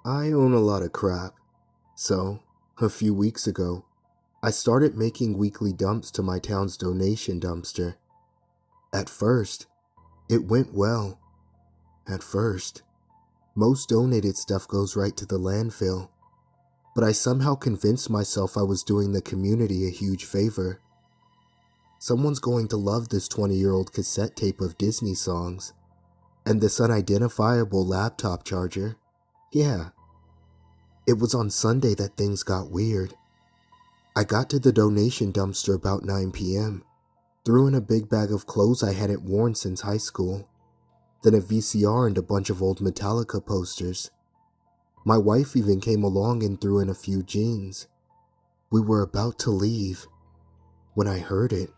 I own a lot of crap, so, a few weeks ago, I started making weekly dumps to my town's donation dumpster. At first, it went well. At first, most donated stuff goes right to the landfill, but I somehow convinced myself I was doing the community a huge favor. Someone's going to love this 20-year-old cassette tape of Disney songs, and this unidentifiable laptop charger. Yeah. It was on Sunday that things got weird. I got to the donation dumpster about 9 p.m., threw in a big bag of clothes I hadn't worn since high school, then a VCR and a bunch of old Metallica posters. My wife even came along and threw in a few jeans. We were about to leave when I heard it,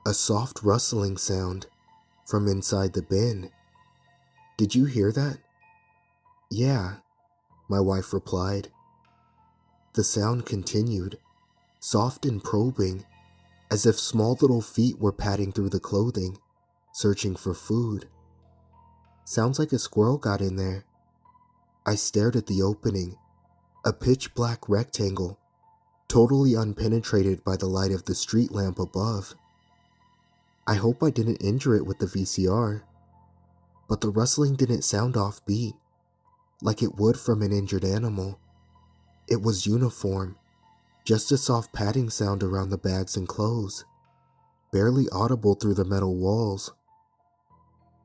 a soft rustling sound from inside the bin. Did you hear that? Yeah, my wife replied. The sound continued, soft and probing, as if small little feet were padding through the clothing, searching for food. Sounds like a squirrel got in there. I stared at the opening, a pitch-black rectangle, totally unpenetrated by the light of the street lamp above. I hope I didn't injure it with the VCR, but the rustling didn't sound offbeat, like it would from an injured animal. It was uniform, just a soft padding sound around the bags and clothes, barely audible through the metal walls.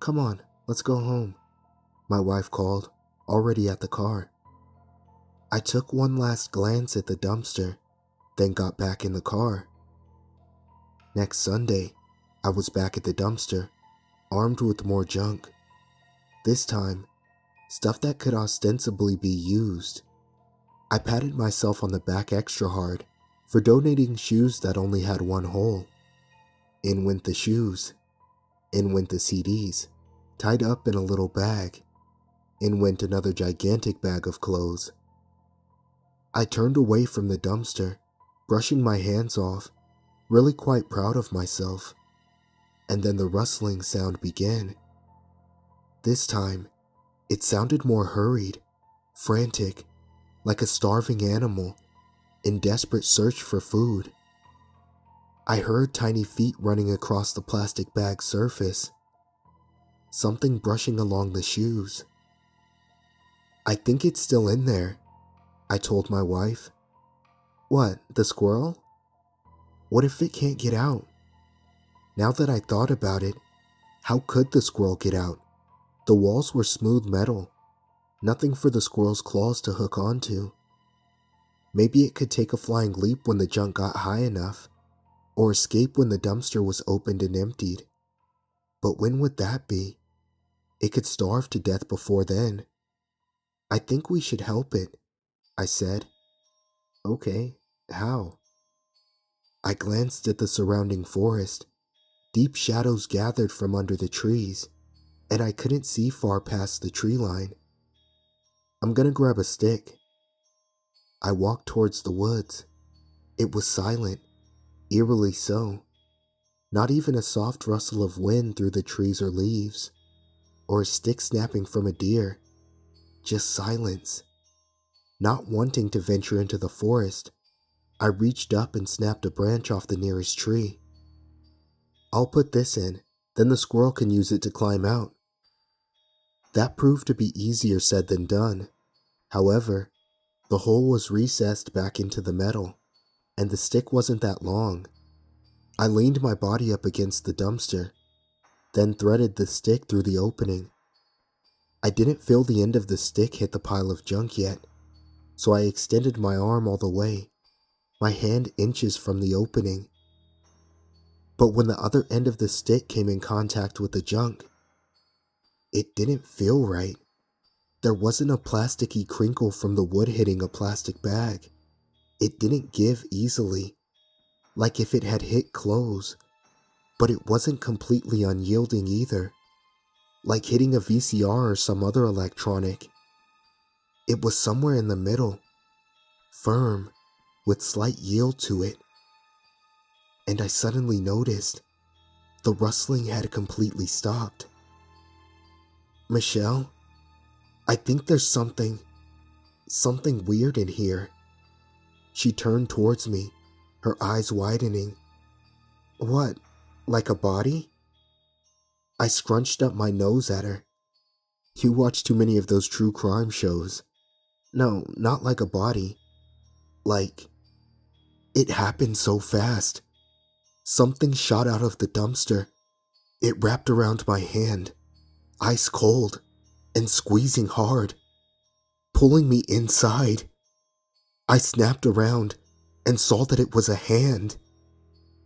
Come on, let's go home, my wife called, already at the car. I took one last glance at the dumpster, then got back in the car. Next Sunday, I was back at the dumpster, armed with more junk. This time, stuff that could ostensibly be used. I patted myself on the back extra hard for donating shoes that only had one hole. In went the shoes. In went the CDs, tied up in a little bag. In went another gigantic bag of clothes. I turned away from the dumpster, brushing my hands off, really quite proud of myself. And then the rustling sound began. This time, it sounded more hurried, frantic, like a starving animal in desperate search for food. I heard tiny feet running across the plastic bag's surface, something brushing along the shoes. I think it's still in there, I told my wife. What, the squirrel? What if it can't get out? Now that I thought about it, how could the squirrel get out? The walls were smooth metal, nothing for the squirrel's claws to hook onto. Maybe it could take a flying leap when the junk got high enough, or escape when the dumpster was opened and emptied. But when would that be? It could starve to death before then. I think we should help it, I said. Okay, how? I glanced at the surrounding forest. Deep shadows gathered from under the trees, and I couldn't see far past the tree line. I'm gonna grab a stick. I walked towards the woods. It was silent, eerily so. Not even a soft rustle of wind through the trees or leaves, or a stick snapping from a deer. Just silence. Not wanting to venture into the forest, I reached up and snapped a branch off the nearest tree. I'll put this in, then the squirrel can use it to climb out. That proved to be easier said than done. However, the hole was recessed back into the metal, and the stick wasn't that long. I leaned my body up against the dumpster, then threaded the stick through the opening. I didn't feel the end of the stick hit the pile of junk yet, so I extended my arm all the way, my hand inches from the opening. But when the other end of the stick came in contact with the junk, it didn't feel right. There wasn't a plasticky crinkle from the wood hitting a plastic bag. It didn't give easily, like if it had hit clothes, but it wasn't completely unyielding either, like hitting a VCR or some other electronic. It was somewhere in the middle, firm, with slight yield to it. And I suddenly noticed the rustling had completely stopped. Michelle, I think there's something. something weird in here." She turned towards me, her eyes widening. "What, like a body?" I scrunched up my nose at her. "You watch too many of those true crime shows. No, not like a body. Like, it happened so fast. Something shot out of the dumpster. It wrapped around my hand, ice cold, and squeezing hard, pulling me inside. I snapped around and saw that it was a hand.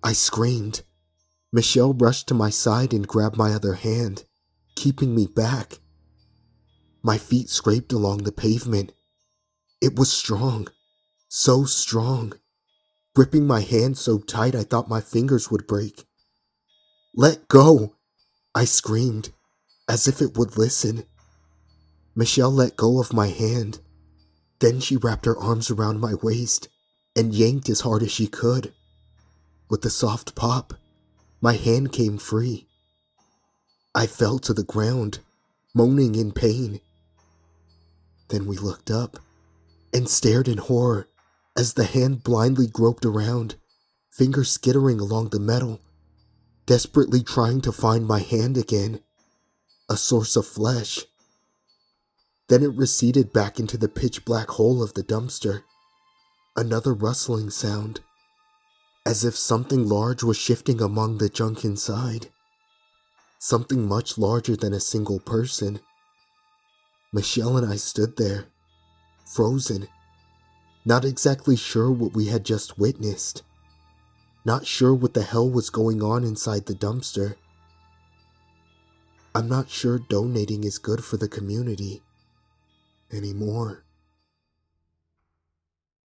I screamed. Michelle rushed to my side and grabbed my other hand, keeping me back. My feet scraped along the pavement. It was strong, so strong, gripping my hand so tight I thought my fingers would break. "Let go!" I screamed, as if it would listen. Michelle let go of my hand. Then she wrapped her arms around my waist and yanked as hard as she could. With a soft pop, my hand came free. I fell to the ground, moaning in pain. Then we looked up and stared in horror as the hand blindly groped around, fingers skittering along the metal, desperately trying to find my hand again, a source of flesh. Then it receded back into the pitch-black hole of the dumpster. Another rustling sound, as if something large was shifting among the junk inside. Something much larger than a single person. Michelle and I stood there, frozen, not exactly sure what we had just witnessed, not sure what the hell was going on inside the dumpster. I'm not sure donating is good for the community anymore.